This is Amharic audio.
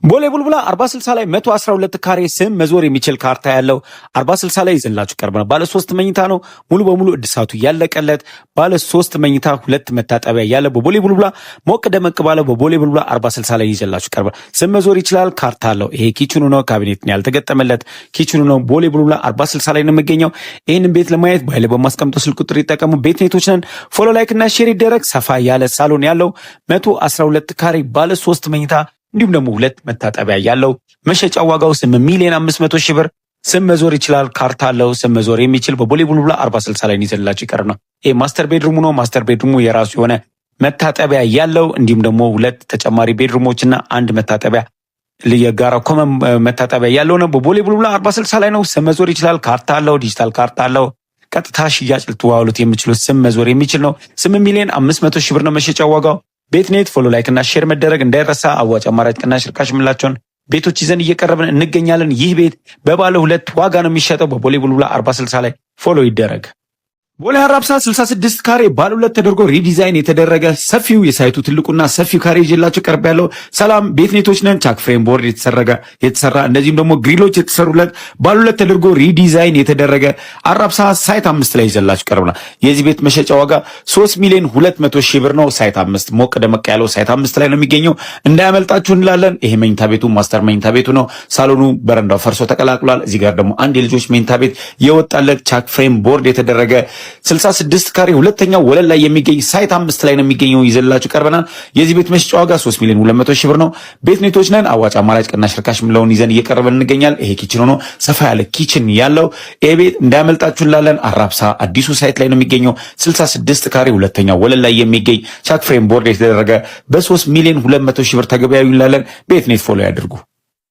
ቦሌ ቡልቡላ 40/60 ላይ 112 ካሬ ስም መዞር የሚችል ካርታ ያለው 40/60 ላይ ይዘላችሁ ቀርበናል። ባለ 3 መኝታ ነው፣ ሙሉ በሙሉ እድሳቱ ያለቀለት ባለ 3 መኝታ 2 መታጠቢያ ያለ በቦሌ ቡልቡላ ሞቅ ደመቅ ባለው በቦሌ ቡልቡላ 40/60 ላይ ይዘላችሁ ቀርበናል። ስም መዞር ይችላል፣ ካርታ አለው። ይሄ ኪችኑ ነው፣ ካቢኔት ነው ያልተገጠመለት ኪችኑ ነው። ቦሌ ቡልቡላ 40/60 ላይ ነው የሚገኘው። ይህንን ቤት ለማየት ባይለ በማስቀምጠው ስልክ ቁጥር ይጠቀሙ። ቤት ኔቶች ነን። ፎሎ ላይክ እና ሼር ይደረግ። ሰፋ ያለ ሳሎን ያለው 112 ካሬ ባለ 3 መኝታ እንዲሁም ደግሞ 2 መታጠቢያ ያለው መሸጫ ዋጋው 8,500,000 ብር። ስም መዞር ይችላል፣ ካርታ አለው። ስም መዞር የሚችል በቦሌ ቡልቡላ 40/60 ላይ ይዘላችሁ ይቀርብ ነው። ይሄ ማስተር ቤድሩሙ ነው። ማስተር ቤድሩሙ የራሱ የሆነ መታጠቢያ ያለው እንዲሁም ደግሞ 2 ተጨማሪ ቤድሩሞችና 1 መታጠቢያ የጋራ ኮመን መታጠቢያ ያለው ነው። በቦሌ ቡልቡላ 40/60 ላይ ነው። ስም መዞር ይችላል፣ ካርታ አለው። ዲጂታል ካርታ አለው። ቀጥታ ሽያጭ ልትዋሉት የምችሉት ስም መዞር የሚችል ነው። 8,500,000 ብር ነው መሸጫ ዋጋው። ቤት ኔት ፎሎ ላይክ እና ሼር መደረግ እንዳይረሳ። አዋጭ አማራጭ ቅናሽ ርካሽ ምላቸውን ቤቶች ይዘን እየቀረብን እንገኛለን። ይህ ቤት በባለ 2 ዋጋ ነው የሚሸጠው። በቦሌ ቡልቡላ 40/60 ላይ ፎሎ ይደረግ። ቦሌ አራብሳ 66 ካሬ ባለ 2 ተደርጎ ሪዲዛይን የተደረገ ሰፊው የሳይቱ ትልቁና ሰፊው ካሬ ይዤላችሁ ቀርብ ያለው። ሰላም ቤት ኔቶች ነን። ቻክ ፍሬም ቦርድ የተሰራ እንደዚህም ደግሞ ግሪሎች የተሰሩለት ባለ 2 ተደርጎ ሪዲዛይን የተደረገ አራብሳ ሳይት 5 ላይ ይዤላችሁ ቀርብናል። የዚህ ቤት መሸጫ ዋጋ 3,200,000 ብር ነው። ሳይት 5 ሞቅ ደመቅ ያለው ሳይት 5 ላይ ነው የሚገኘው። እንዳያመልጣችሁ እንላለን። ይሄ መኝታ ቤቱ ማስተር መኝታ ቤቱ ነው። ሳሎኑ በረንዳው ፈርሶ ተቀላቅሏል። እዚህ ጋር ደግሞ አንድ የልጆች መኝታ ቤት የወጣለት ቻክ ፍሬም ቦርድ የተደረገ 66 ካሬ ሁለተኛው ወለል ላይ የሚገኝ ሳይት 5 ላይ ነው የሚገኘው። ይዘላችሁ ቀርበናል። የዚህ ቤት መሸጫ ዋጋ 3,200,000 ብር ነው። ቤት ኔቶች ነን። አዋጭ አማራጭ ቅናሽ ርካሽ ምለውን ይዘን እየቀረበን እንገኛለን። ይሄ ኪችን ሆኖ ሰፋ ያለ ኪችን ያለው ይሄ ቤት እንዳያመልጣችሁ እንላለን። አራብሳ አዲሱ ሳይት ላይ ነው የሚገኘው። 66 ካሬ ሁለተኛው ወለል ላይ የሚገኝ ቻክ ፍሬም ቦርድ የተደረገ በ3,200,000 ብር ተገበያዩ እንላለን። ቤት ኔት ፎሎ ያድርጉ።